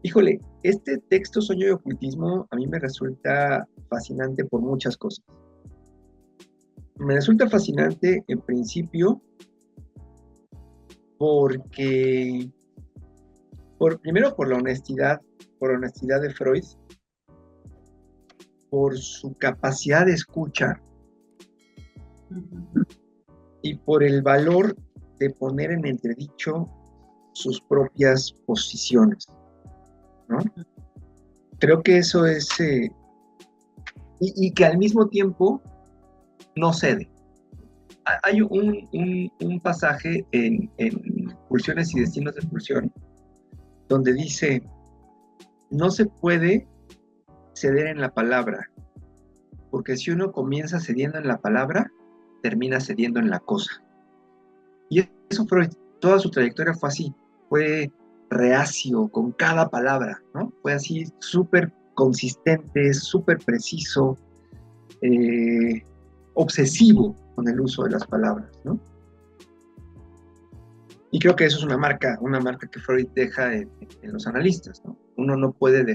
Híjole, este texto Sueño y ocultismo a mí me resulta fascinante por muchas cosas. Me resulta fascinante en principio porque, primero por la honestidad de Freud, por su capacidad de escucha y por el valor de poner en entredicho sus propias posiciones, ¿no? Creo que eso es, y que al mismo tiempo no cede. Hay un pasaje en Pulsiones y Destinos de Pulsión donde dice, no se puede ceder en la palabra, porque si uno comienza cediendo en la palabra, termina cediendo en la cosa. Y eso Freud, toda su trayectoria fue así, fue reacio con cada palabra, ¿no? Fue así súper consistente, súper preciso, eh, obsesivo con el uso de las palabras, ¿no? Y creo que eso es una marca que Freud deja en los analistas, ¿no? Uno no puede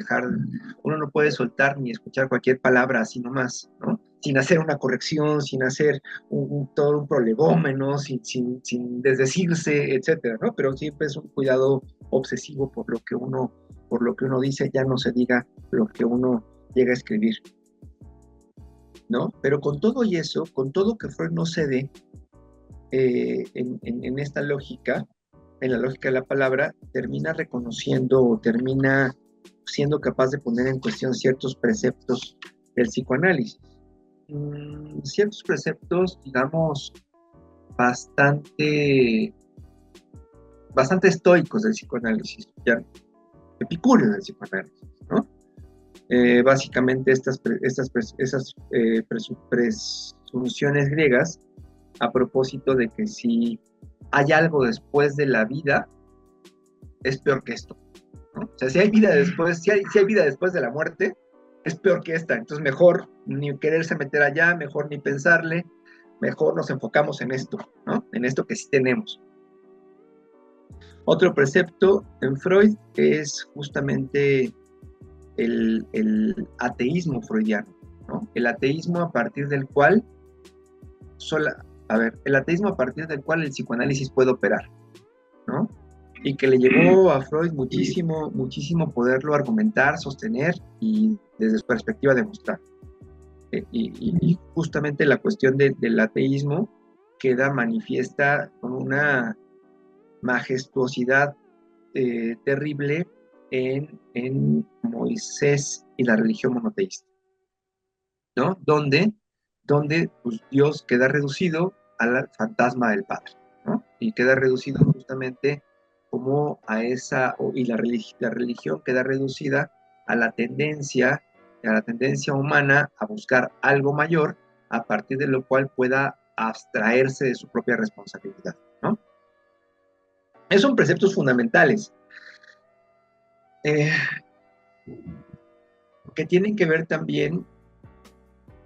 soltar ni escuchar cualquier palabra así nomás, ¿no? Sin hacer una corrección, sin hacer todo un prolegómeno, sin desdecirse, etcétera, ¿no? Pero siempre es un cuidado obsesivo por lo que uno dice, ya no se diga lo que uno llega a escribir, ¿no? Pero con todo y eso, con todo que Freud no cede en esta lógica, en la lógica de la palabra, termina reconociendo o termina siendo capaz de poner en cuestión ciertos preceptos del psicoanálisis. Ciertos preceptos, digamos, bastante, bastante estoicos del psicoanálisis, ya epicúreos del psicoanálisis, ¿no? Básicamente esas presunciones griegas a propósito de que si hay algo después de la vida, es peor que esto, ¿no? O sea, si hay vida después, si hay vida después de la muerte, es peor que esta. Entonces, mejor ni quererse meter allá, mejor ni pensarle, mejor nos enfocamos en esto, ¿no? En esto que sí tenemos. Otro precepto en Freud es justamente el ateísmo freudiano, ¿no? El ateísmo a partir del cual el ateísmo a partir del cual el psicoanálisis puede operar, ¿no? Y que le llevó a Freud muchísimo, muchísimo poderlo argumentar, sostener y desde su perspectiva demostrar. Y justamente la cuestión del ateísmo queda manifiesta con una majestuosidad terrible en Moisés y la religión monoteísta, ¿no? Donde pues, Dios queda reducido al fantasma del Padre, ¿no? Y queda reducido justamente como a y la religión queda reducida a la tendencia humana a buscar algo mayor, a partir de lo cual pueda abstraerse de su propia responsabilidad, ¿no? Esos son preceptos fundamentales que tienen que ver también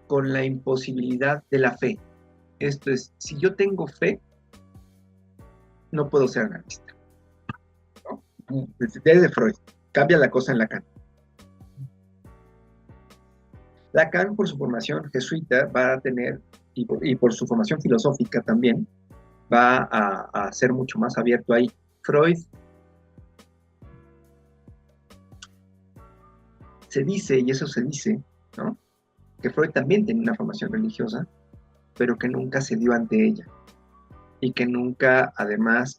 con la imposibilidad de la fe. Esto es, si yo tengo fe, no puedo ser analista, ¿no? Desde Freud, cambia la cosa en Lacan. Lacan, por su formación jesuita, va a tener, y por su formación filosófica también, va a ser mucho más abierto ahí. Freud se dice, y eso se dice, ¿no? Que Freud también tenía una formación religiosa, pero que nunca se dio ante ella. Y que nunca además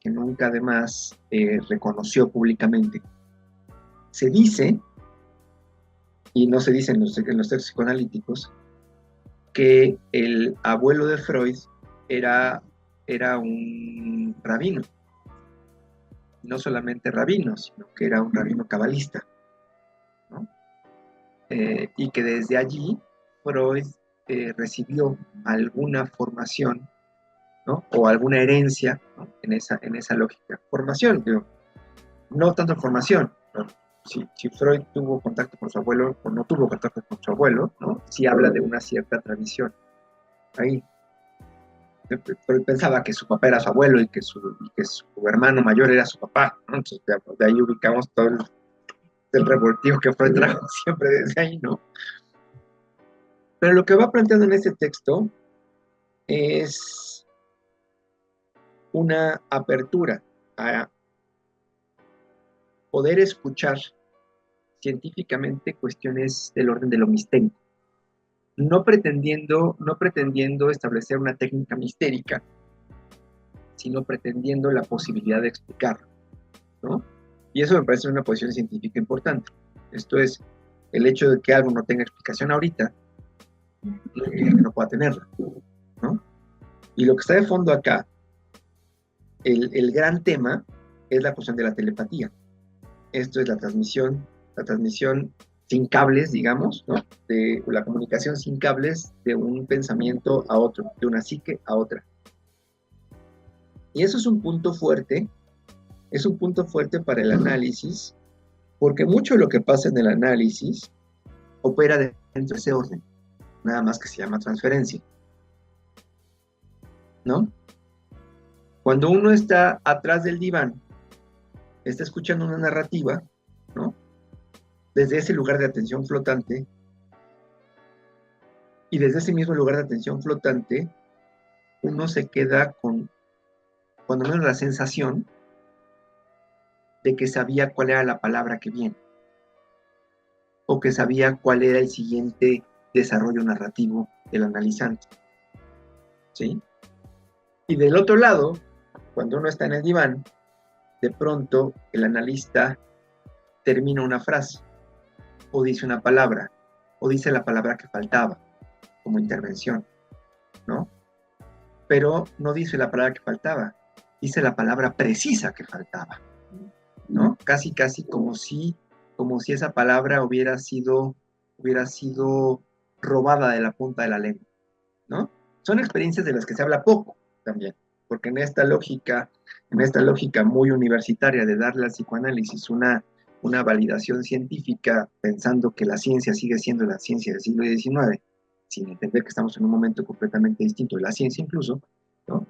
reconoció públicamente. Se dice, y no se dice en los textos psicoanalíticos, que el abuelo de Freud era un rabino. No solamente rabino, sino que era un rabino cabalista, ¿no? Y que desde allí Freud recibió alguna formación, ¿no? O alguna herencia, ¿no? en esa lógica. Formación, digo, no tanto formación, ¿no? Si Freud tuvo contacto con su abuelo o no tuvo contacto con su abuelo, ¿no? Sí habla de una cierta tradición. Ahí Freud pensaba que su papá era su abuelo y que su hermano mayor era su papá, ¿no? Entonces, de ahí ubicamos todo del revoltijo que Freud trajo siempre desde ahí, ¿no? Pero lo que va planteando en este texto es una apertura a poder escuchar científicamente cuestiones del orden de lo mistérico, no pretendiendo establecer una técnica mistérica, sino pretendiendo la posibilidad de explicarlo, ¿no? Y eso me parece una posición científica importante. Esto es, el hecho de que algo no tenga explicación ahorita, no quiere que no pueda tenerla, ¿no? Y lo que está de fondo acá, el gran tema, es la cuestión de la telepatía. Esto es la transmisión sin cables, digamos, ¿no? De la comunicación sin cables de un pensamiento a otro, de una psique a otra. Y eso es un punto fuerte para el análisis, porque mucho de lo que pasa en el análisis opera dentro de ese orden, nada más que se llama transferencia, ¿no? Cuando uno está atrás del diván, está escuchando una narrativa, ¿no? Desde ese lugar de atención flotante, y desde ese mismo lugar de atención flotante, uno se queda con, cuando menos, la sensación de que sabía cuál era la palabra que viene, o que sabía cuál era el siguiente desarrollo narrativo del analizante, ¿sí? Y del otro lado, cuando uno está en el diván, de pronto el analista termina una frase, o dice una palabra, o dice la palabra que faltaba, como intervención, ¿no? Pero no dice la palabra que faltaba, dice la palabra precisa que faltaba, ¿no? Casi como si esa palabra hubiera sido robada de la punta de la lengua, ¿no? Son experiencias de las que se habla poco también, porque en esta lógica muy universitaria de darle al psicoanálisis una validación científica, pensando que la ciencia sigue siendo la ciencia del siglo XIX, sin entender que estamos en un momento completamente distinto de la ciencia incluso, ¿no?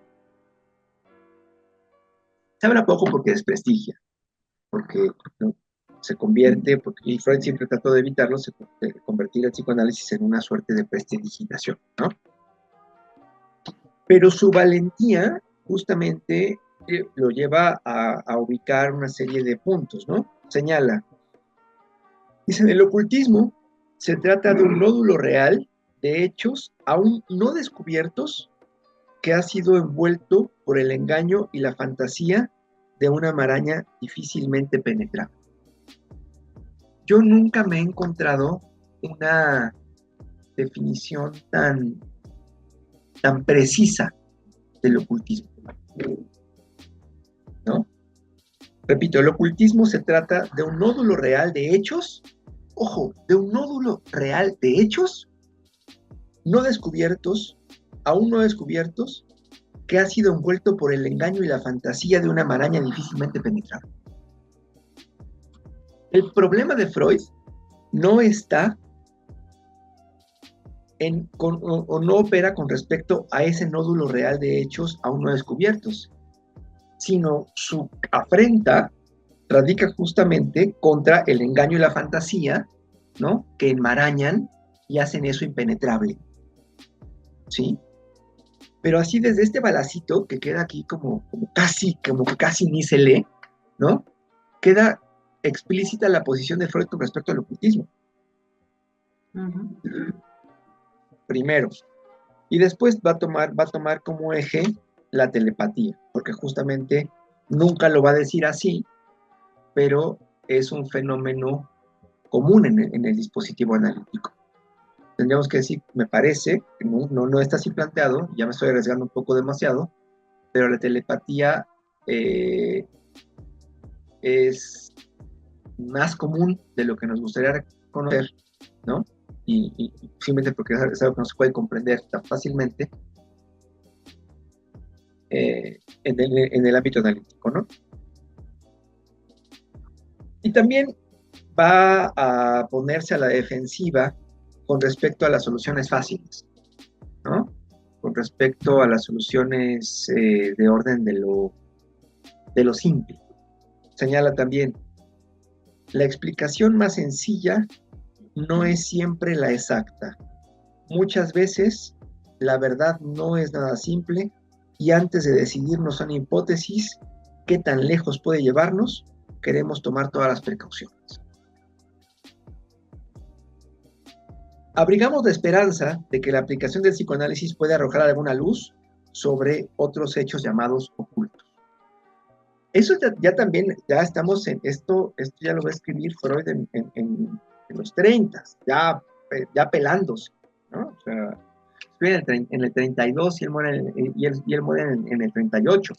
Se habla poco porque desprestigia, porque, ¿no?, se convierte, y Freud siempre trató de evitarlo, de convertir el psicoanálisis en una suerte de prestidigitación, ¿no? Pero su valentía justamente lo lleva a ubicar una serie de puntos, ¿no? Señala, dice, en el ocultismo se trata de un nódulo real de hechos aún no descubiertos que ha sido envuelto por el engaño y la fantasía de una maraña difícilmente penetrable. Yo nunca me he encontrado una definición tan precisa del ocultismo, ¿no? Repito, el ocultismo se trata de un nódulo real de hechos, ojo, de un nódulo real de hechos no descubiertos, aún no descubiertos, que ha sido envuelto por el engaño y la fantasía de una maraña difícilmente penetrable. El problema de Freud no está o no opera con respecto a ese nódulo real de hechos aún no descubiertos, sino su afrenta radica justamente contra el engaño y la fantasía, ¿no?, que enmarañan y hacen eso impenetrable, ¿sí? Pero así, desde este balacito que queda aquí como que casi ni se lee, ¿no?, queda explícita la posición de Freud con respecto al ocultismo. Primero. Y después va a tomar como eje la telepatía, porque justamente nunca lo va a decir así, pero es un fenómeno común en el dispositivo analítico. Tendríamos que decir, me parece, que no está así planteado, ya me estoy arriesgando un poco demasiado, pero la telepatía es más común de lo que nos gustaría conocer, ¿no? Y simplemente porque es algo que no se puede comprender tan fácilmente en el ámbito analítico, ¿no? Y también va a ponerse a la defensiva con respecto a las soluciones fáciles, ¿no? Con respecto a las soluciones de orden de lo simple. Señala también, La explicación más sencilla no es siempre la exacta. Muchas veces la verdad no es nada simple y antes de decidirnos una hipótesis, qué tan lejos puede llevarnos, queremos tomar todas las precauciones. Abrigamos la esperanza de que la aplicación del psicoanálisis puede arrojar alguna luz sobre otros hechos llamados ocultos. Eso ya también, ya estamos en esto ya lo va a escribir Freud en los 30, ya pelándose, ¿no? O sea, en el 32 y él muere él muere en el 38.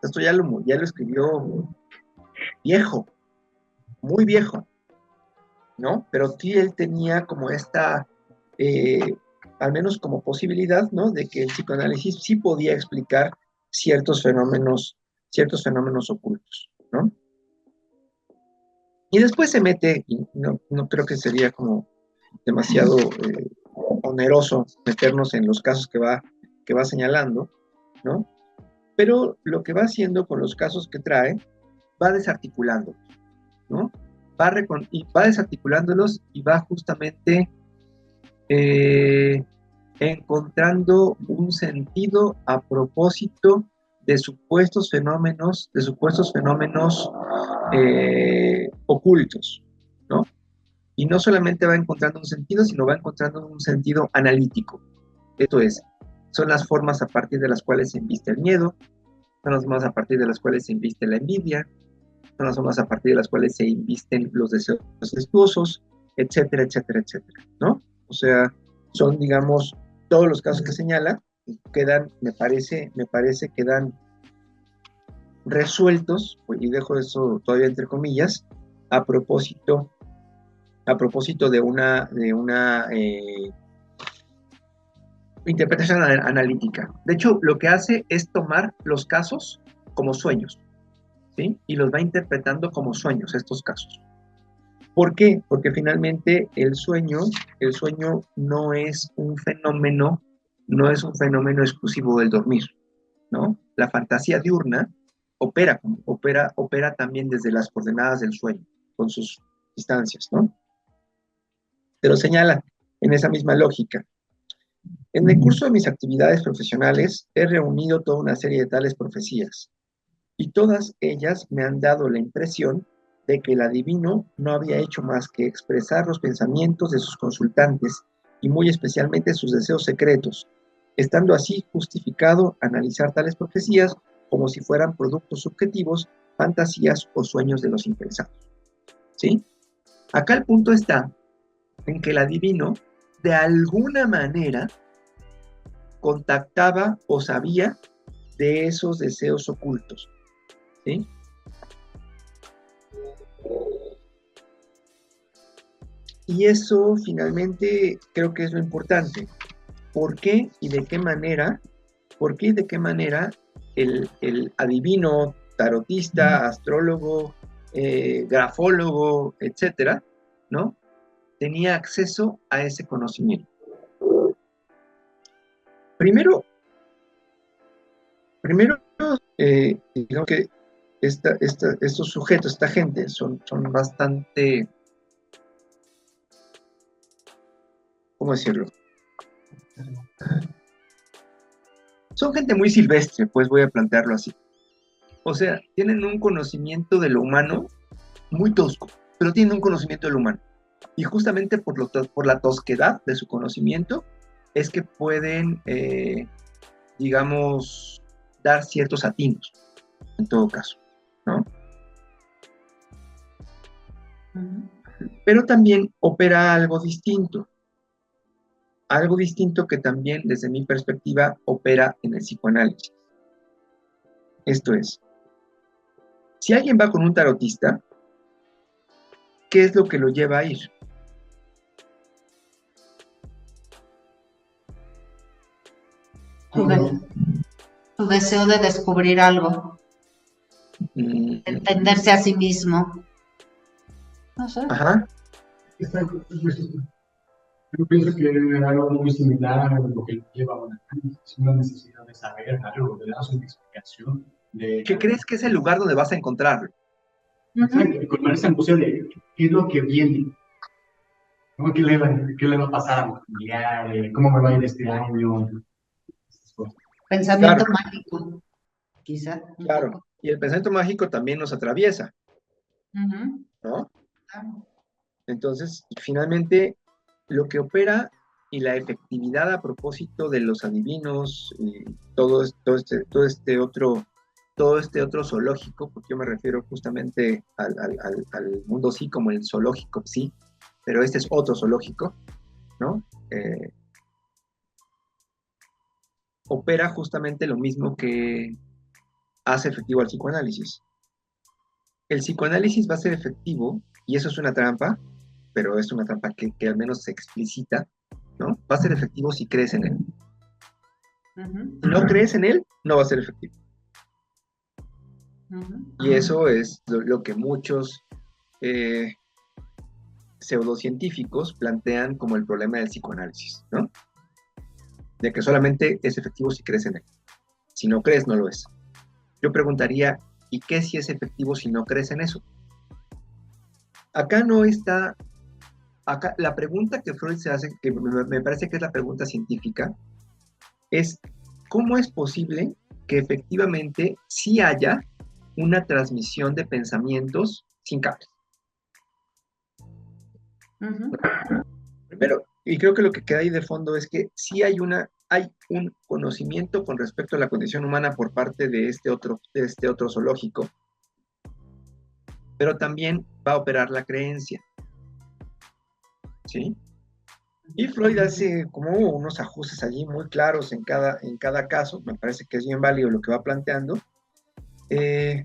Esto ya lo escribió viejo, muy viejo, ¿no? Pero sí él tenía como al menos como posibilidad, ¿no? De que el psicoanálisis sí podía explicar ciertos fenómenos ocultos, ¿no? Y después se mete, y no creo que sería como demasiado oneroso meternos en los casos que va señalando, ¿no? Pero lo que va haciendo con los casos que trae, va desarticulándolos, ¿no? Va desarticulándolos y va justamente encontrando un sentido a propósito de supuestos fenómenos ocultos, ¿no? Y no solamente va encontrando un sentido, sino va encontrando un sentido analítico. Esto es, son las formas a partir de las cuales se inviste el miedo, son las formas a partir de las cuales se inviste la envidia, son las formas a partir de las cuales se invisten los deseos incestuosos, etcétera, etcétera, etcétera, ¿no? O sea, son, digamos, todos los casos que señala, quedan, me parece, quedan resueltos, y dejo eso todavía entre comillas, a propósito de una interpretación analítica. De hecho, lo que hace es tomar los casos como sueños, ¿sí? Y los va interpretando como sueños, estos casos. ¿Por qué? Porque finalmente el sueño no es un fenómeno exclusivo del dormir, ¿no? La fantasía diurna opera también desde las coordenadas del sueño, con sus distancias, ¿no? Pero señala en esa misma lógica. En el curso de mis actividades profesionales he reunido toda una serie de tales profecías, y todas ellas me han dado la impresión de que el adivino no había hecho más que expresar los pensamientos de sus consultantes y muy especialmente sus deseos secretos, estando así justificado analizar tales profecías como si fueran productos subjetivos, fantasías o sueños de los interesados. ¿Sí? Acá el punto está en que el adivino, de alguna manera, contactaba o sabía de esos deseos ocultos, ¿sí? Y eso finalmente creo que es lo importante. ¿Por qué y de qué manera? ¿Por qué y de qué manera el adivino, tarotista, astrólogo, grafólogo, etcétera, ¿no? Tenía acceso a ese conocimiento. Primero, digamos que estos sujetos, esta gente, son bastante, ¿cómo decirlo? Son gente muy silvestre, pues voy a plantearlo así. O sea, tienen un conocimiento de lo humano muy tosco, pero tienen un conocimiento de lo humano. Y justamente por la tosquedad de su conocimiento es que pueden, digamos, dar ciertos atinos, en todo caso, ¿no? Pero también opera algo distinto que también, desde mi perspectiva, opera en el psicoanálisis. Esto es, si alguien va con un tarotista, ¿qué es lo que lo lleva a ir? Su deseo de descubrir algo, entenderse a sí mismo. No sé. Ajá. Yo pienso que es algo muy similar a lo que lo lleva a una necesidad de saber algo, de dar una explicación. ¿Qué crees que es el lugar donde vas a encontrarlo? Exacto, y con esa angustia de ¿qué es lo que viene? ¿No? ¿Qué le va a pasar a mi familiar? ¿Cómo me va a ir este año? Esas cosas. Pensamiento Claro, mágico, quizá, un claro. poco. Y el pensamiento mágico también nos atraviesa, Ujú, ¿no? claro. Entonces, finalmente, lo que opera y la efectividad a propósito de los adivinos y todo este otro zoológico, porque yo me refiero justamente al mundo sí como el zoológico sí, pero este es otro zoológico, ¿no? Eh, opera justamente lo mismo que hace efectivo el psicoanálisis. El psicoanálisis va a ser efectivo, y eso es una trampa, pero es una trampa que al menos se explicita, ¿no? Va a ser efectivo si crees en él. Ujú, Si no crees en él, no va a ser efectivo. ujú. Y eso es lo que muchos eh, pseudocientíficos plantean como el problema del psicoanálisis, ¿no? De que solamente es efectivo si crees en él. Si no crees, no lo es. Yo preguntaría, ¿y qué si es efectivo si no crees en eso? Acá no está, acá la pregunta que Freud se hace, que me parece que es la pregunta científica, es ¿cómo es posible que efectivamente sí haya una transmisión de pensamientos sin cables? Ujú. Primero, y creo que lo que queda ahí de fondo es que sí hay un conocimiento con respecto a la condición humana por parte de este otro zoológico, pero también va a operar la creencia, ¿sí? Y Freud hace como unos ajustes allí muy claros en cada caso, me parece que es bien válido lo que va planteando, eh,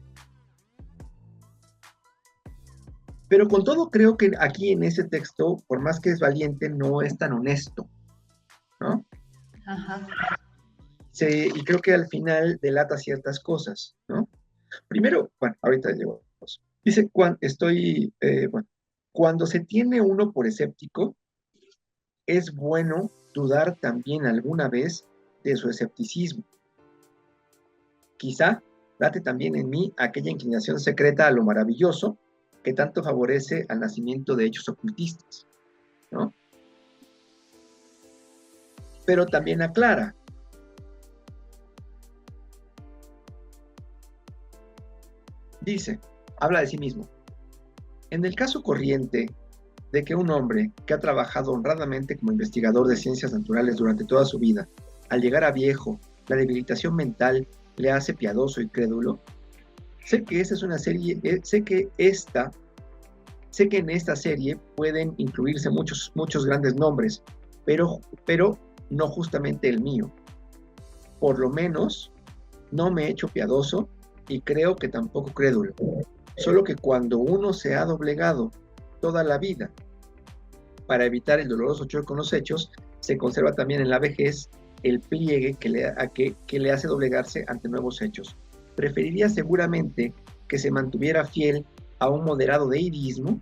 pero con todo creo que aquí en ese texto, por más que es valiente, no es tan honesto, ¿no? Ajá. Y creo que al final delata ciertas cosas, ¿no? Primero, bueno, ahorita llego. Dice, bueno, cuando se tiene uno por escéptico, es bueno dudar también alguna vez de su escepticismo. Quizá late también en mí aquella inclinación secreta a lo maravilloso que tanto favorece al nacimiento de hechos ocultistas, ¿no? Pero también aclara, dice, habla de sí mismo. En el caso corriente de que un hombre que ha trabajado honradamente como investigador de ciencias naturales durante toda su vida, al llegar a viejo, la debilitación mental le hace piadoso y crédulo, sé que esa es una serie, sé que en esta serie pueden incluirse muchos grandes nombres, pero no justamente el mío. Por lo menos no me he hecho piadoso y creo que tampoco crédulo. Solo que cuando uno se ha doblegado toda la vida para evitar el doloroso choque con los hechos, se conserva también en la vejez el pliegue que le hace doblegarse ante nuevos hechos. Preferiría seguramente que se mantuviera fiel a un moderado deidismo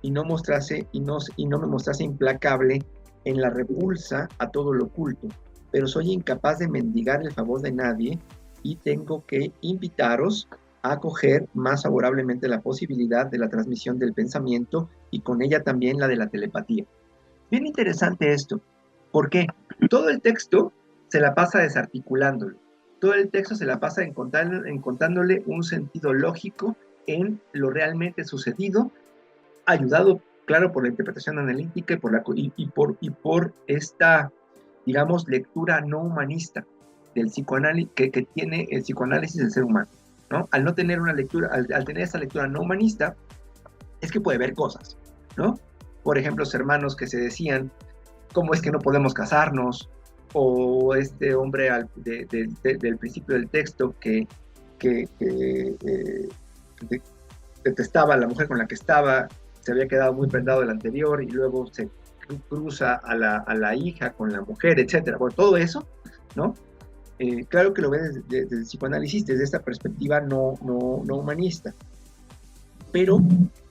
y no me mostrase implacable en la repulsa a todo lo oculto, pero soy incapaz de mendigar el favor de nadie y tengo que invitaros a acoger más favorablemente la posibilidad de la transmisión del pensamiento y con ella también la de la telepatía. Bien interesante esto, porque todo el texto se la pasa desarticulándolo, todo el texto se la pasa encontrándole un sentido lógico en lo realmente sucedido, ayudado, claro, por la interpretación analítica y por esta, digamos, lectura no humanista del psicoanálisis que tiene el psicoanálisis del ser humano, ¿no? Al no tener una lectura, al tener esta lectura no humanista, es que puede ver cosas, ¿no? Por ejemplo, los hermanos que se decían, ¿cómo es que no podemos casarnos? O este hombre del principio del texto que detestaba a la mujer con la que estaba, se había quedado muy prendado del anterior y luego se cruza a la hija con la mujer, etcétera. Bueno, todo eso, ¿no? Claro que lo ve desde el psicoanálisis, desde esta perspectiva no humanista, pero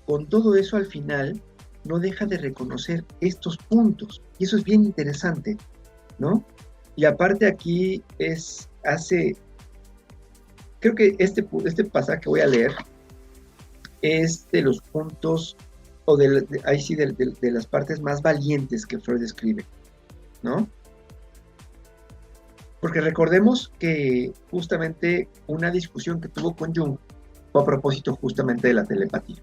con todo eso al final no deja de reconocer estos puntos, y eso es bien interesante, ¿no? Y aparte aquí creo que este pasaje que voy a leer es de los puntos o ahí sí, de las partes más valientes que Freud describe, ¿no? Porque recordemos que justamente una discusión que tuvo con Jung fue a propósito justamente de la telepatía,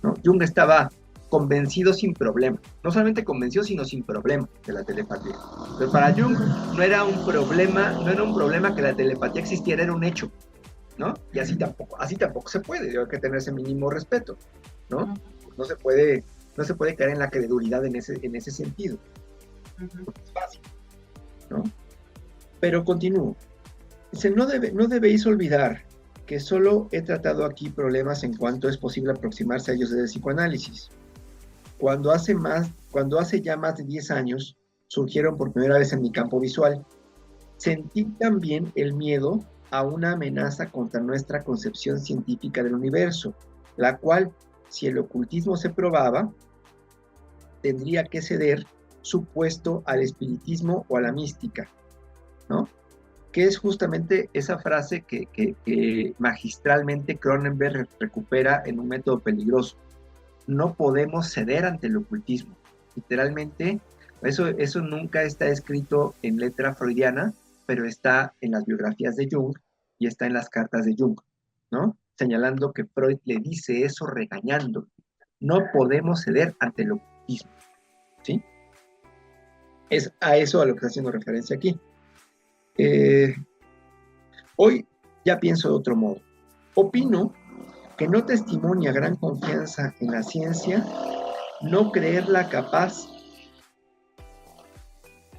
¿no? Jung estaba convencido sin problema, no solamente convencido, sino sin problema de la telepatía. Pero para Jung no era un problema que la telepatía existiera, era un hecho, ¿no? Y así tampoco se puede, hay que tener ese mínimo respeto, ¿no? No se puede caer en la credulidad en ese sentido. Es fácil, ¿no? Pero continúo. Dice, no debéis olvidar que solo he tratado aquí problemas en cuanto es posible aproximarse a ellos desde el psicoanálisis. Cuando hace ya más de 10 años surgieron por primera vez en mi campo visual, sentí también el miedo a una amenaza contra nuestra concepción científica del universo, la cual, si el ocultismo se probaba, tendría que ceder su puesto al espiritismo o a la mística, ¿no? Que es justamente esa frase que magistralmente Cronenberg recupera en un método peligroso. No podemos ceder ante el ocultismo. Literalmente, eso nunca está escrito en letra freudiana, pero está en las biografías de Jung y está en las cartas de Jung, ¿no? Señalando que Freud le dice eso regañando. No podemos ceder ante el ocultismo, ¿sí? Es a eso a lo que está haciendo referencia aquí. Hoy ya pienso de otro modo. Opino que no testimonia gran confianza en la ciencia no creerla capaz.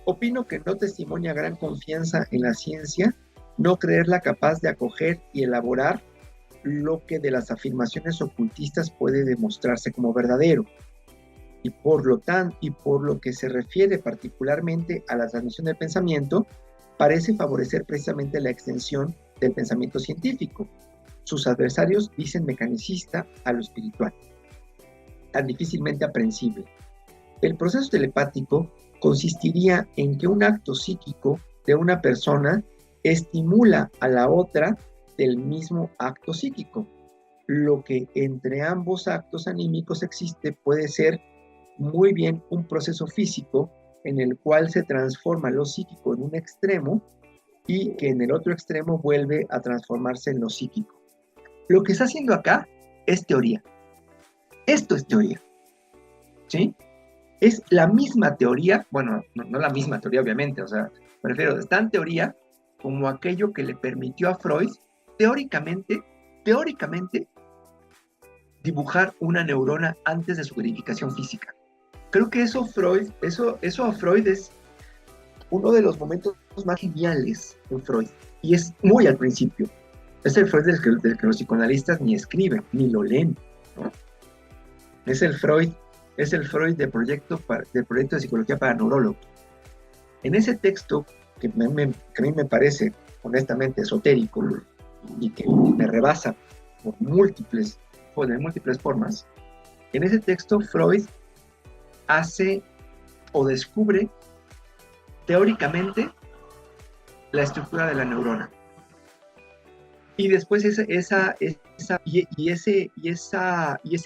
Opino que no testimonia gran confianza en la ciencia no creerla capaz de acoger y elaborar lo que de las afirmaciones ocultistas puede demostrarse como verdadero. Y por lo que se refiere particularmente a la transmisión del pensamiento, parece favorecer precisamente la extensión del pensamiento científico. Sus adversarios dicen mecanicista a lo espiritual, tan difícilmente aprehensible. El proceso telepático consistiría en que un acto psíquico de una persona estimula a la otra del mismo acto psíquico. Lo que entre ambos actos anímicos existe puede ser muy bien un proceso físico en el cual se transforma lo psíquico en un extremo y que en el otro extremo vuelve a transformarse en lo psíquico. Lo que está haciendo acá es teoría. Esto es teoría, ¿sí? Es la misma teoría, bueno, no la misma teoría obviamente, o sea, me refiero, es tan teoría como aquello que le permitió a Freud, teóricamente, dibujar una neurona antes de su verificación física. Creo que eso a Freud es uno de los momentos más geniales en Freud, y es muy al principio. Es el Freud del que los psicoanalistas ni escriben, ni lo leen, ¿no? Es el Freud de proyecto de psicología para neurólogos. En ese texto, que a mí me parece honestamente esotérico y que me rebasa de múltiples formas, en ese texto Freud hace o descubre teóricamente la estructura de la neurona. Y después ese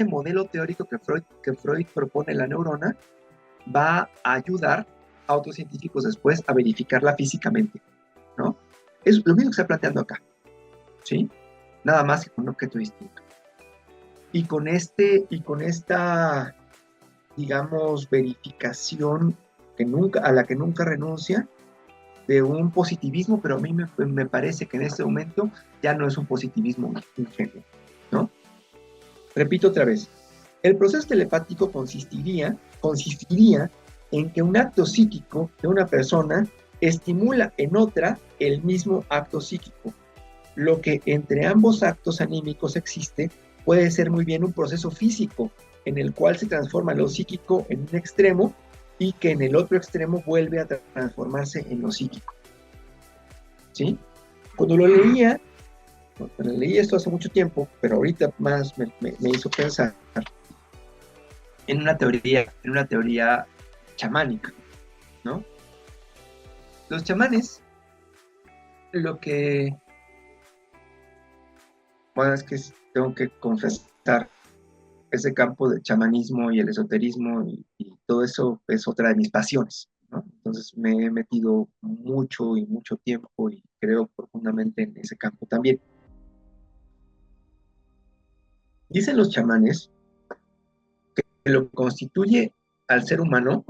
modelo teórico que Freud propone en la neurona va a ayudar a otros científicos después a verificarla físicamente, ¿no? Es lo mismo que se está planteando acá, ¿sí? Nada más que con un objeto distinto. Y con esta, digamos, verificación a la que nunca renuncia, de un positivismo, pero a mí me parece que en este momento ya no es un positivismo ingenuo, ¿no? Repito otra vez, el proceso telepático consistiría en que un acto psíquico de una persona estimula en otra el mismo acto psíquico. Lo que entre ambos actos anímicos existe puede ser muy bien un proceso físico en el cual se transforma lo psíquico en un extremo y que en el otro extremo vuelve a transformarse en lo psíquico, ¿sí? Cuando leí esto hace mucho tiempo, pero ahorita más me hizo pensar en una teoría chamánica, ¿no? Los chamanes, bueno, es que tengo que confesar, ese campo del chamanismo y el esoterismo y todo eso es otra de mis pasiones, ¿no? Entonces me he metido mucho y mucho tiempo y creo profundamente en ese campo también. Dicen los chamanes que lo que constituye al ser humano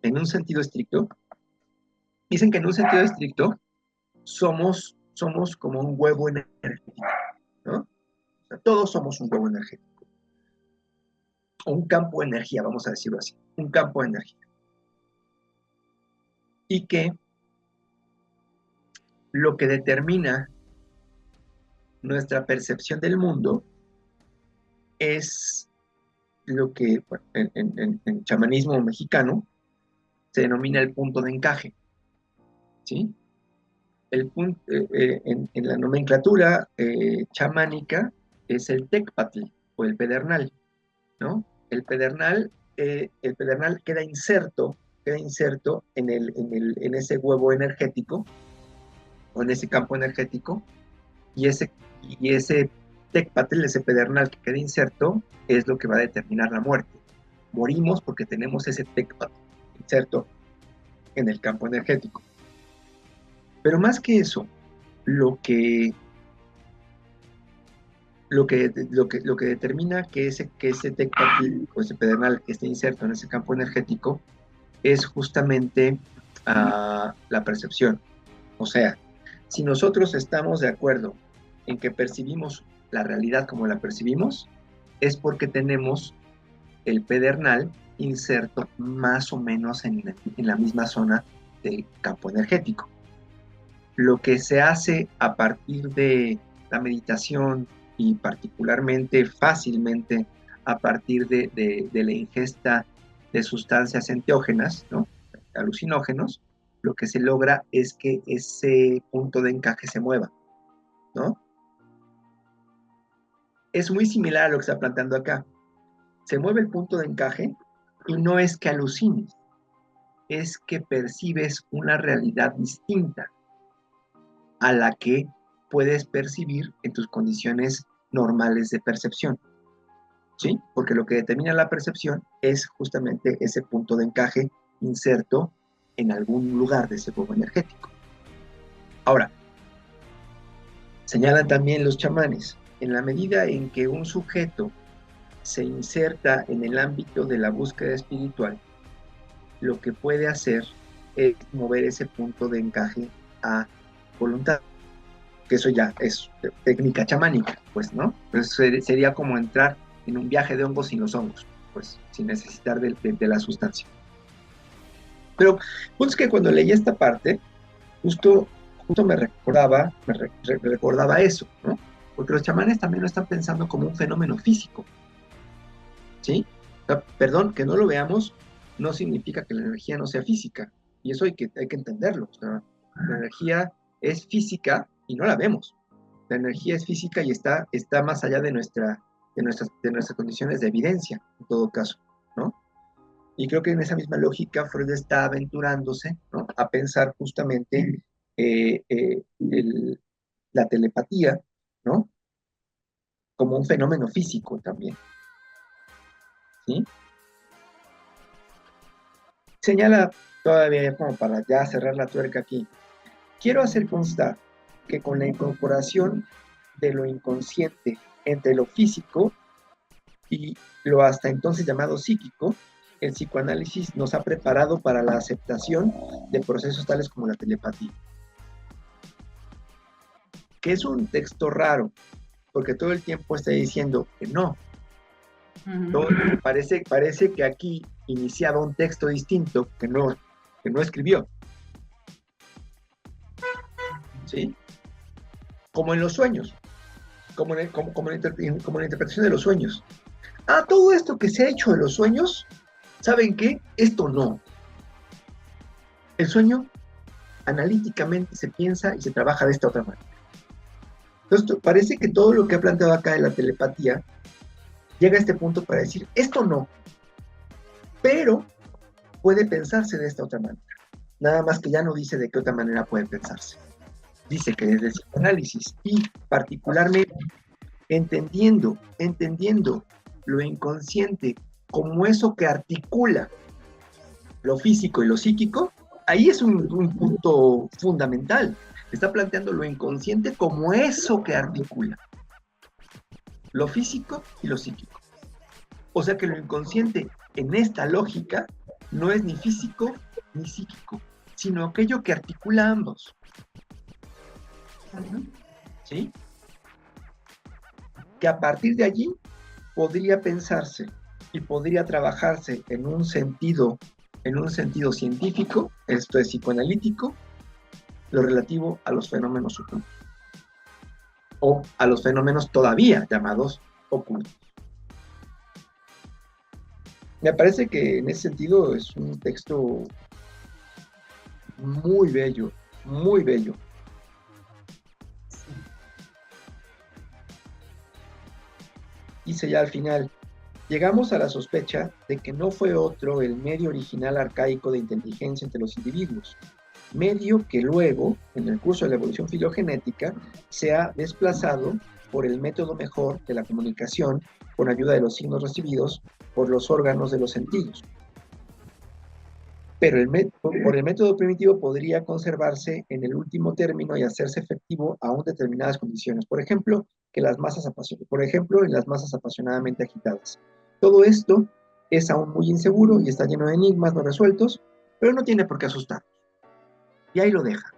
en un sentido estricto, dicen que en un sentido estricto somos como un huevo energético, ¿no? O sea, todos somos un huevo energético, o un campo de energía, vamos a decirlo así, un campo de energía. Y que lo que determina nuestra percepción del mundo es lo que bueno, en chamanismo mexicano se denomina el punto de encaje, ¿sí? En la nomenclatura chamánica es el tecpatl o el pedernal, ¿no? El pedernal queda inserto en ese huevo energético o en ese campo energético y ese tecpatl, ese pedernal que queda inserto, es lo que va a determinar la muerte. Morimos porque tenemos ese tecpatl inserto en el campo energético. Pero más que eso, lo que determina que ese tecpatl o ese pedernal que esté inserto en ese campo energético es justamente la percepción. O sea, si nosotros estamos de acuerdo en que percibimos la realidad como la percibimos, es porque tenemos el pedernal inserto más o menos en la misma zona del campo energético. Lo que se hace a partir de la meditación y particularmente fácilmente a partir de la ingesta de sustancias enteógenas, ¿no? Alucinógenos, lo que se logra es que ese punto de encaje se mueva, ¿no? Es muy similar a lo que está planteando acá. Se mueve el punto de encaje y no es que alucines, es que percibes una realidad distinta a la que puedes percibir en tus condiciones normales de percepción, ¿sí? Porque lo que determina la percepción es justamente ese punto de encaje inserto en algún lugar de ese juego energético. Ahora, señalan también los chamanes, en la medida en que un sujeto se inserta en el ámbito de la búsqueda espiritual, lo que puede hacer es mover ese punto de encaje a voluntad, que eso ya es técnica chamánica, pues, ¿no? Entonces sería como entrar en un viaje de hongos sin los hongos, pues, sin necesitar de la sustancia. Pero, pues que cuando leí esta parte, justo me recordaba eso, ¿no? Porque los chamanes también lo están pensando como un fenómeno físico, ¿sí? O sea, perdón, que no lo veamos no significa que la energía no sea física, y eso hay que entenderlo. O sea, la energía es física y no la vemos. La energía es física y está más allá de nuestras condiciones de evidencia, en todo caso, ¿no? Y creo que en esa misma lógica Freud está aventurándose, ¿no?, a pensar justamente la telepatía, ¿no?, como un fenómeno físico también, ¿sí? Señala todavía, como para ya cerrar la tuerca aquí, quiero hacer constar que con la incorporación de lo inconsciente entre lo físico y lo hasta entonces llamado psíquico, el psicoanálisis nos ha preparado para la aceptación de procesos tales como la telepatía. Que es un texto raro, porque todo el tiempo está diciendo que no. Parece que aquí iniciaba un texto distinto que no escribió. ¿Sí? Como en los sueños, como en la interpretación de los sueños. Todo esto que se ha hecho de los sueños, ¿saben qué? Esto no. El sueño analíticamente se piensa y se trabaja de esta otra manera. Entonces, parece que todo lo que ha planteado acá de la telepatía llega a este punto para decir, esto no, pero puede pensarse de esta otra manera. Nada más que ya no dice de qué otra manera puede pensarse. Dice que desde el psicoanálisis y particularmente entendiendo lo inconsciente como eso que articula lo físico y lo psíquico, ahí es un punto fundamental. Está planteando lo inconsciente como eso que articula lo físico y lo psíquico. O sea que lo inconsciente en esta lógica no es ni físico ni psíquico, sino aquello que articula ambos. ¿Sí? Que a partir de allí podría pensarse y podría trabajarse en un sentido científico, esto es psicoanalítico, lo relativo a los fenómenos ocultos o a los fenómenos todavía llamados ocultos. Me parece que en ese sentido es un texto muy bello, muy bello. Dice ya al final, llegamos a la sospecha de que no fue otro el medio original arcaico de inteligencia entre los individuos, medio que luego, en el curso de la evolución filogenética, se ha desplazado por el método mejor de la comunicación con ayuda de los signos recibidos por los órganos de los sentidos. Pero por el método primitivo podría conservarse en el último término y hacerse efectivo aún determinadas condiciones. Por ejemplo, en las masas apasionadamente agitadas. Todo esto es aún muy inseguro y está lleno de enigmas no resueltos, pero no tiene por qué asustarnos. Y ahí lo deja.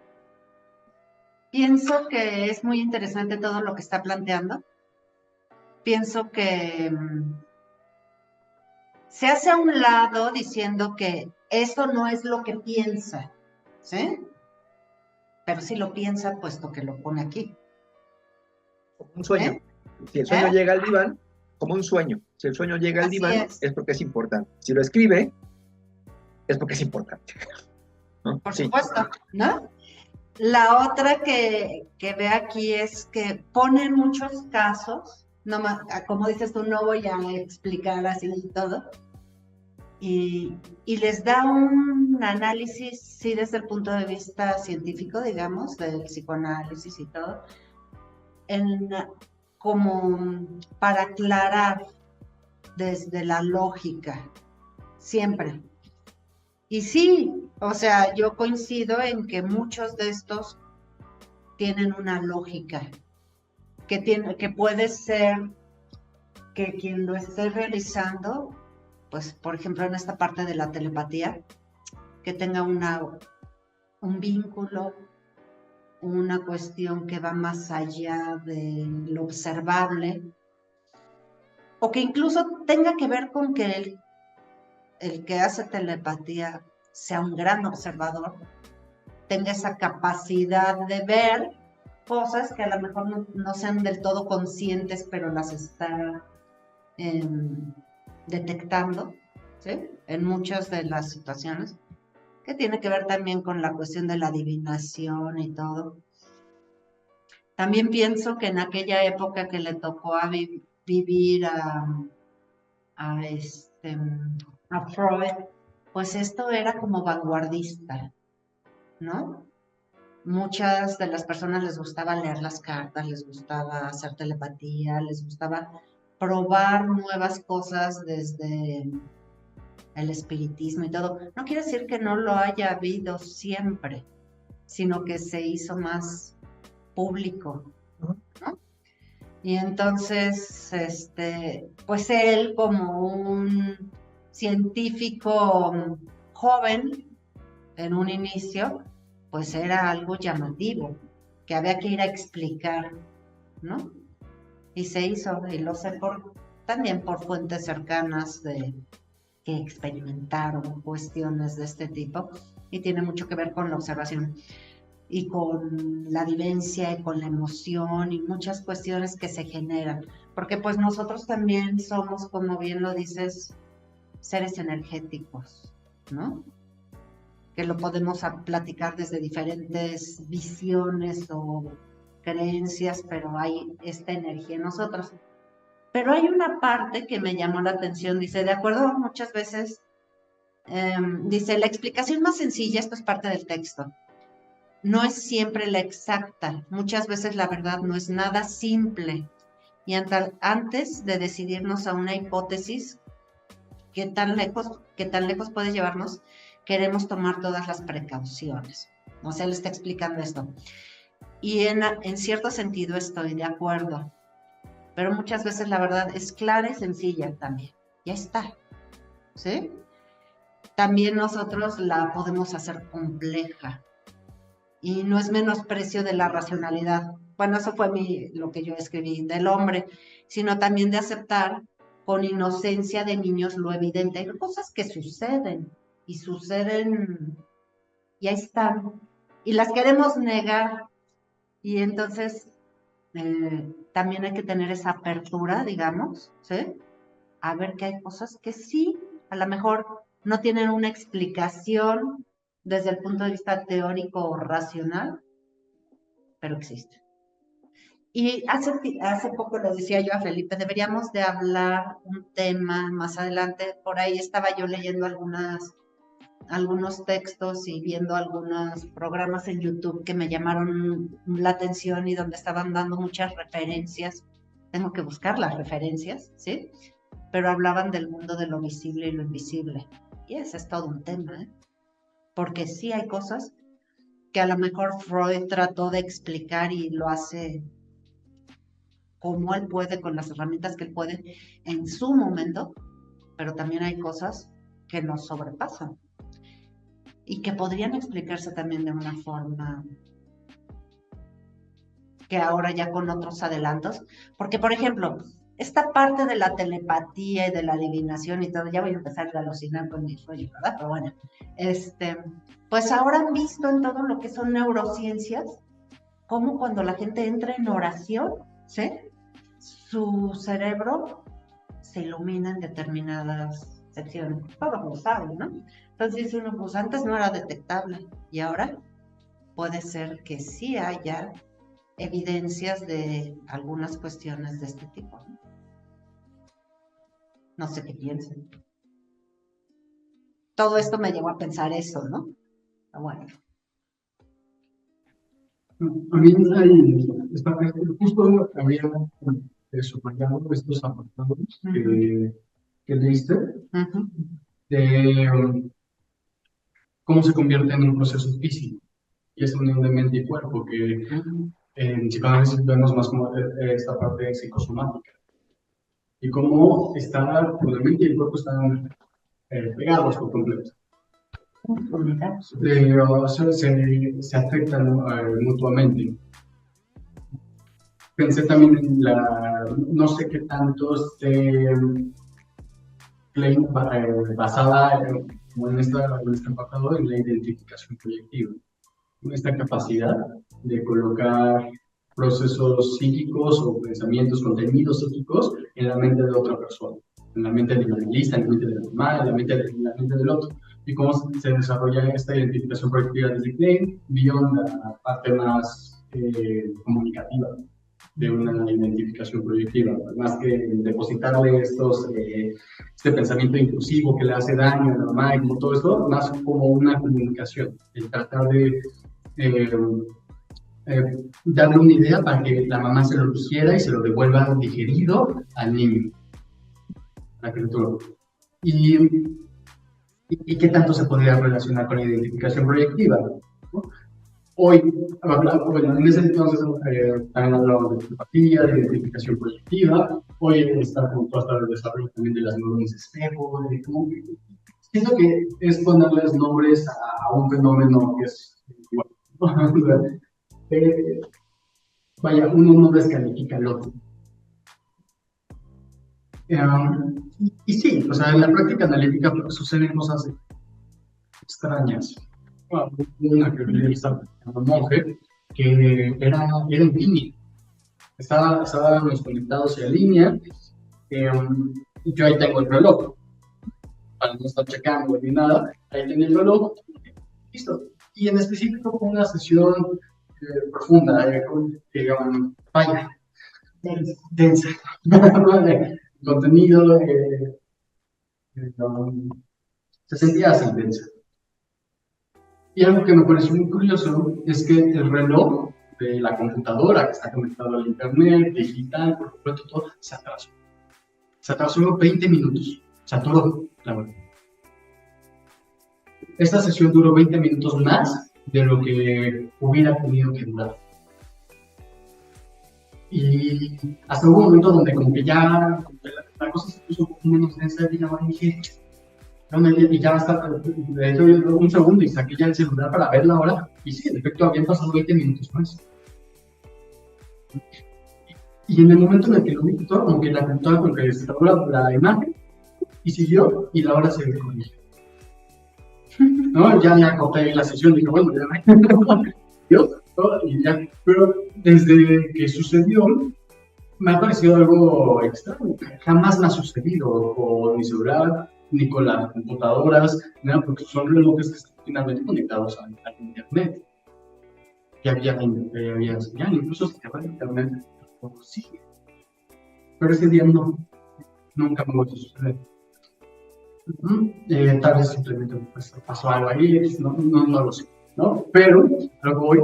Pienso que es muy interesante todo lo que está planteando. Pienso que se hace a un lado diciendo que eso no es lo que piensa, ¿sí? Pero sí lo piensa puesto que lo pone aquí. Como un sueño. Si el sueño llega al diván, como un sueño. Si el sueño llega al diván, es porque es importante. Si lo escribe, es porque es importante. ¿No? Por supuesto, ¿no? La otra que ve aquí es que pone muchos casos, no más, como dices tú, no voy a explicar así todo, y les da un análisis, sí, desde el punto de vista científico, digamos, del psicoanálisis y todo, como para aclarar desde la lógica, siempre. Y sí, o sea, yo coincido en que muchos de estos tienen una lógica, que puede ser que quien lo esté realizando, pues, por ejemplo, en esta parte de la telepatía, que tenga un vínculo, una cuestión que va más allá de lo observable, o que incluso tenga que ver con que el que hace telepatía sea un gran observador, tenga esa capacidad de ver cosas que a lo mejor no sean del todo conscientes, pero las está detectando, ¿sí? En muchas de las situaciones, que tiene que ver también con la cuestión de la adivinación y todo. También pienso que en aquella época que le tocó vivir a Freud, pues esto era como vanguardista, ¿no? Muchas de las personas les gustaba leer las cartas, les gustaba hacer telepatía, les gustaba probar nuevas cosas desde el espiritismo y todo. No quiere decir que no lo haya habido siempre, sino que se hizo más público, ¿no? Y entonces, pues él como un científico joven en un inicio, pues era algo llamativo, que había que ir a explicar, ¿no? Y se hizo, y lo sé también por fuentes cercanas que experimentaron cuestiones de este tipo, y tiene mucho que ver con la observación y con la vivencia y con la emoción y muchas cuestiones que se generan, porque pues nosotros también somos, como bien lo dices, seres energéticos, ¿no? Que lo podemos platicar desde diferentes visiones o creencias, pero hay esta energía en nosotros. Pero hay una parte que me llamó la atención, dice, de acuerdo, muchas veces, dice, la explicación más sencilla, esto es parte del texto, no es siempre la exacta, muchas veces la verdad no es nada simple y antes de decidirnos a una hipótesis, ¿qué tan lejos puede llevarnos? Queremos tomar todas las precauciones. O sea, él está explicando esto. Y en cierto sentido estoy de acuerdo, pero muchas veces la verdad es clara y sencilla también. Ya está, ¿sí? También nosotros la podemos hacer compleja y no es menosprecio de la racionalidad. Bueno, eso fue lo que yo escribí del hombre, sino también de aceptar con inocencia de niños lo evidente. Hay cosas que suceden y suceden y ahí están y las queremos negar y entonces también hay que tener esa apertura, digamos, ¿sí? A ver que hay cosas que sí, a lo mejor no tienen una explicación desde el punto de vista teórico o racional, pero existen. Y hace poco le decía yo a Felipe, deberíamos de hablar un tema más adelante. Por ahí estaba yo leyendo algunos textos y viendo algunos programas en YouTube que me llamaron la atención y donde estaban dando muchas referencias. Tengo que buscar las referencias, ¿sí? Pero hablaban del mundo de lo visible y lo invisible. Y ese es todo un tema, ¿eh? Porque sí hay cosas que a lo mejor Freud trató de explicar y lo hace como él puede, con las herramientas que él puede en su momento, pero también hay cosas que nos sobrepasan y que podrían explicarse también de una forma que ahora ya con otros adelantos, porque por ejemplo, esta parte de la telepatía y de la adivinación y todo, ya voy a empezar a alucinar con mi rollo, ¿verdad? Pero bueno, pues ahora han visto en todo lo que son neurociencias, cómo cuando la gente entra en oración, ¿sí? Su cerebro se ilumina en determinadas secciones. Todos lo saben, ¿no? Entonces dice uno, pues antes no era detectable y ahora puede ser que sí haya evidencias de algunas cuestiones de este tipo, ¿no? No sé qué piensen. Todo esto me llevó a pensar eso, ¿no? Bueno. A mí justo había subrayado estos apartados que leíste de cómo se convierte en un proceso físico y esa unión de mente y cuerpo que en psicoanálisis vemos más como esta parte psicosomática y cómo la mente y el cuerpo están pegados por completo. Se afectan mutuamente. Pensé también en no sé qué tanto basada en este apartado en la identificación colectiva, esta capacidad de colocar procesos psíquicos o pensamientos, contenidos psíquicos en la mente de otra persona, en la mente del analista, en la mente del animal, en la mente del otro, y cómo se desarrolla esta identificación colectiva desde Klein, beyond la parte más comunicativa de una identificación proyectiva, más que depositarle este pensamiento intrusivo que le hace daño a la mamá y como todo esto, más como una comunicación, el tratar de darle una idea para que la mamá se lo digiera y se lo devuelva digerido al niño, a la criatura. ¿Y qué tanto se podría relacionar con la identificación proyectiva? ¿No? Hoy, bueno, en ese entonces también hablamos de empatía, de identificación proyectiva. Hoy está con todo el desarrollo también de las neuronas espejo. Siento que es ponerles nombres a un fenómeno que es igual. Vaya, uno no descalifica al otro. Y sí, o sea, en la práctica analítica suceden cosas extrañas. Una que le estaba un monje que era en línea. Estábamos conectados en línea. Y yo ahí tengo el reloj. Para no estar checando ni nada, ahí tengo el reloj. Listo. Y en específico fue una sesión profunda, digamos, vaya, densa. Contenido se sentía así densa. Y algo que me pareció muy curioso es que el reloj de la computadora que está conectada al internet, digital, por completo, todo, se atrasó. Se atrasó 20 minutos. Se atoró, la verdad. Esta sesión duró 20 minutos más de lo que hubiera tenido que durar. Y hasta hubo un momento donde como que ya la cosa se puso un poco menos densa y dije, no, y ya hasta le doy un segundo y saqué ya el celular para ver la hora y sí, en efecto habían pasado 20 minutos más. Y en el momento en el que lo vi todo, como que la computadora como que destapó la imagen y siguió y la hora se corrigió. ¿No? Ya corté la sesión y dije, bueno, y ya, pero desde que sucedió me ha parecido algo extraño. Jamás me ha sucedido con mi celular, ni con las computadoras, nada, porque son relojes que están finalmente conectados al internet. Y había señal, incluso si te va al internet, sigue. Pero ese día no, nunca me volvió a suceder. Tal vez simplemente pues, pasó algo ahí, no lo sé, ¿no? Pero luego voy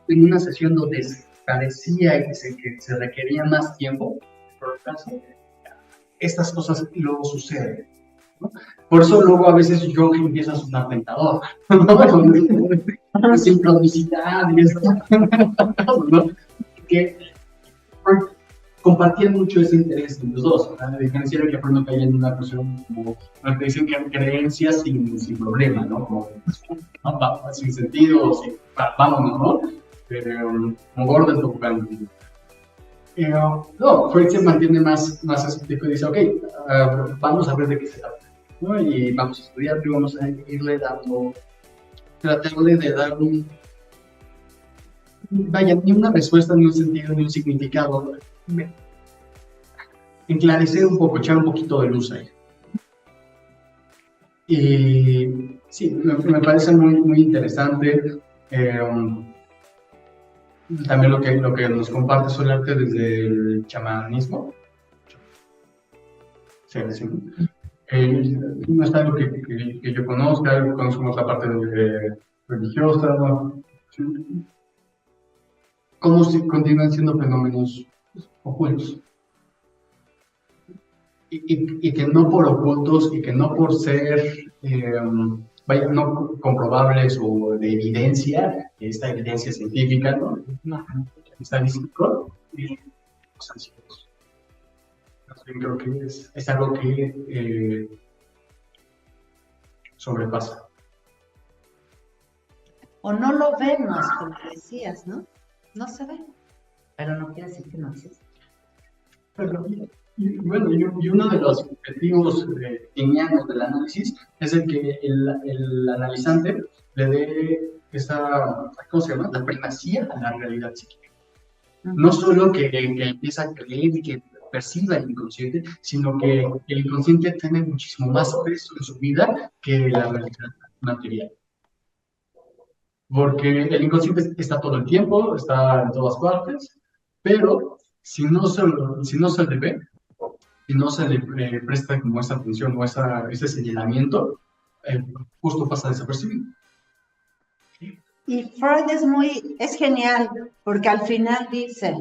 en una sesión donde parecía que se requería más tiempo, por lo tanto, estas cosas luego suceden, ¿no? Por eso luego a veces yo empiezo a sonar tentador, ¿no? Sincronicidad y esto, ¿no? Que compartían mucho ese interés entre los dos, a diferencia de que por ejemplo caía en una cuestión como la que dicen que creencias sin problema, ¿no? Como, no, sin sentido, vámonos, ¿no? Como Gordon tocando. No, Freud se mantiene más escéptico y dice, ok, vamos a ver de qué se trata, ¿no? Y vamos a estudiar y vamos a irle tratarle de dar ni una respuesta, ni un sentido, ni un significado. Enclarecer un poco, echar un poquito de luz ahí. Y sí, me parece muy interesante. También lo que nos comparte Solarte desde el chamanismo. Sí, sí. No es algo que yo conozca, conozco otra parte religiosa, ¿no? Cómo continúan siendo fenómenos ocultos. Y que no por ocultos y que no por ser no comprobables o de evidencia, esta evidencia científica, ¿no? Estadístico, los ancianos. Creo que es algo que sobrepasa. O no lo vemos, como decías, ¿no? No se ve, pero no quiere decir que no existe. Bueno, y uno de los objetivos lineanos del análisis es el que el analizante le dé esa, ¿cómo se llama?, la primacía a la realidad psíquica. No solo que empieza a creer y que perciba el inconsciente, sino que el inconsciente tiene muchísimo más peso en su vida que la realidad material. Porque el inconsciente está todo el tiempo, está en todas partes, pero si no se le ve, si no se le presta como esa atención o ese señalamiento, justo pasa desapercibido. Y Freud es genial, porque al final dice,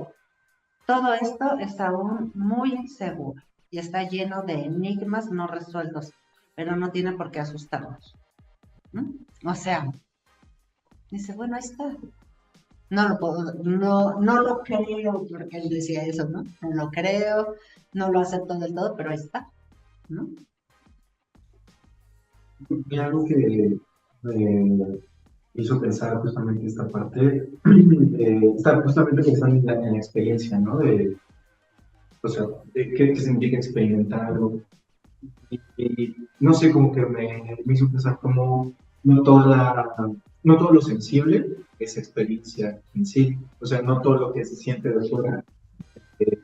todo esto es aún muy inseguro y está lleno de enigmas no resueltos, pero no tiene por qué asustarnos. O sea, dice, bueno, ahí está. No lo creo, porque él decía eso, ¿no? No lo creo, no lo acepto del todo, pero ahí está, ¿no? Y algo que me hizo pensar justamente esta parte, está justamente pensando en la experiencia, ¿no? O sea, ¿qué significa experimentar algo? Y no sé, como que me hizo pensar como no todo lo sensible es experiencia en sí, o sea, no todo lo que se siente de fuera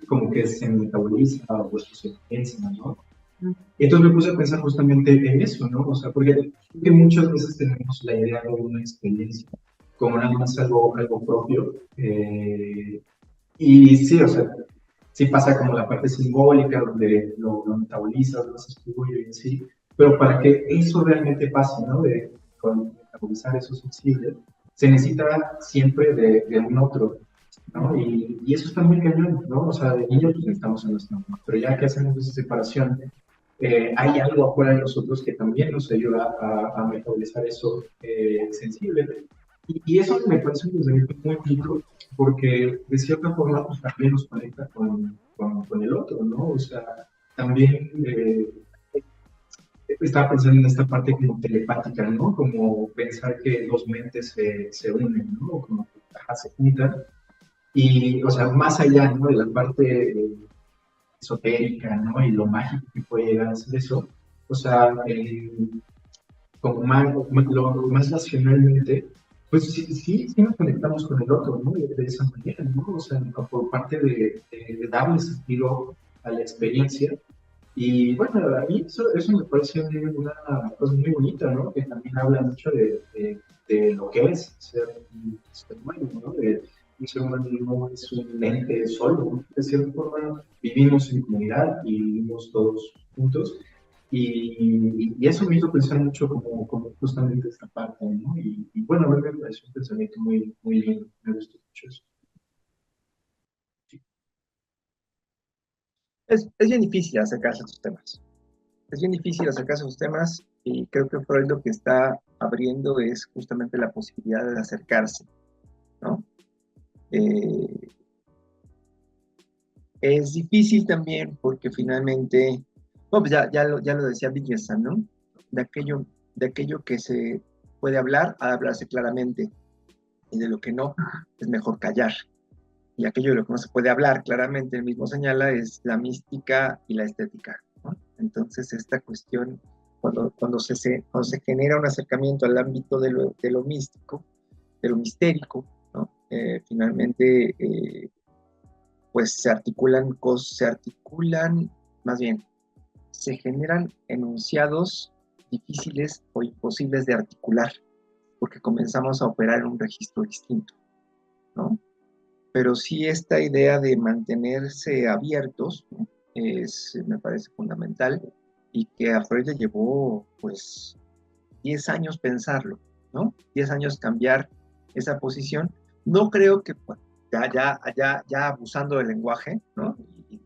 como que se metaboliza o se piensa, ¿no? Entonces me puse a pensar justamente en eso, ¿no? O sea, porque muchas veces tenemos la idea de una experiencia como nada más algo propio, y sí, o sea, sí pasa como la parte simbólica donde lo metabolizas, lo haces tuyo y así, pero para que eso realmente pase, ¿no? De metabolizar eso sensible, se necesita siempre de un otro, ¿no? Y eso está muy cañón, ¿no? O sea, de niños pues necesitamos a nuestra mamá, pero ya que hacemos esa separación, hay algo afuera de nosotros que también nos ayuda a metabolizar eso sensible. Y eso me parece un pensamiento muy bonito, porque de cierta forma pues, también nos conecta con el otro, ¿no? O sea, también estaba pensando en esta parte como telepática, ¿no? Como pensar que dos mentes se unen, ¿no? Como que ajá, se juntan. Y, o sea, más allá, ¿no? De la parte esotérica, ¿no? Y lo mágico que puede llegar a ser eso. O sea, como más racionalmente, pues sí nos conectamos con el otro, ¿no? De esa manera, ¿no? O sea, por parte de darle sentido a la experiencia. Y bueno, a mí eso me parece una cosa muy bonita, ¿no? Que también habla mucho de lo que es ser humano, ¿no? Un ser humano no es un ente solo, ¿no? De cierta forma vivimos en comunidad y vivimos todos juntos. Y eso me hizo pensar mucho como justamente esta parte, ¿no? Y bueno, a mí me pareció un pensamiento muy, muy lindo, me gustó mucho eso. Es bien difícil acercarse a estos temas. Es bien difícil acercarse a esos temas y creo que Freud lo que está abriendo es justamente la posibilidad de acercarse, ¿no? Eh, es difícil también porque finalmente, bueno, pues ya lo decía Wittgenstein, ¿no? De aquello que se puede hablar, a hablarse claramente, y de lo que no, es mejor callar. Y aquello de lo que no se puede hablar, claramente, el mismo señala, es la mística y la estética, ¿no? Entonces, esta cuestión, cuando se genera un acercamiento al ámbito de lo místico, de lo mistérico, ¿no? Finalmente, pues se articulan, más bien, se generan enunciados difíciles o imposibles de articular, porque comenzamos a operar en un registro distinto, ¿no? Pero sí esta idea de mantenerse abiertos, ¿no? Me parece fundamental y que a Freud le llevó pues 10 años pensarlo, ¿no? 10 años cambiar esa posición. No creo que, bueno, ya abusando del lenguaje, ¿no?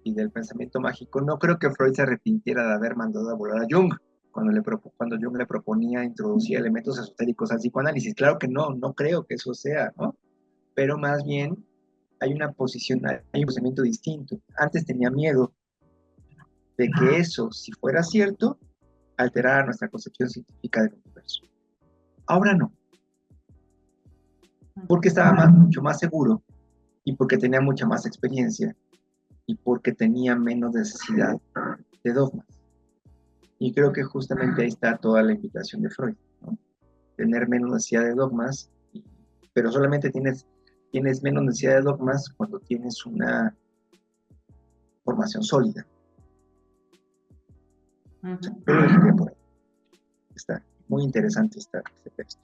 Y del pensamiento mágico, no creo que Freud se arrepintiera de haber mandado a volar a Jung cuando Jung le proponía introducir elementos esotéricos al psicoanálisis. Claro que no, no creo que eso sea, ¿no? Pero más bien hay un pensamiento distinto. Antes tenía miedo de que eso, si fuera cierto, alterara nuestra concepción científica del universo. Ahora no, porque estaba mucho más seguro y porque tenía mucha más experiencia y porque tenía menos necesidad de dogmas. Y creo que justamente ahí está toda la invitación de Freud, ¿no? Tener menos necesidad de dogmas, pero solamente tienes menos necesidad de dogmas cuando tienes una formación sólida. Yo lo dejaría por ahí. Está muy interesante este texto.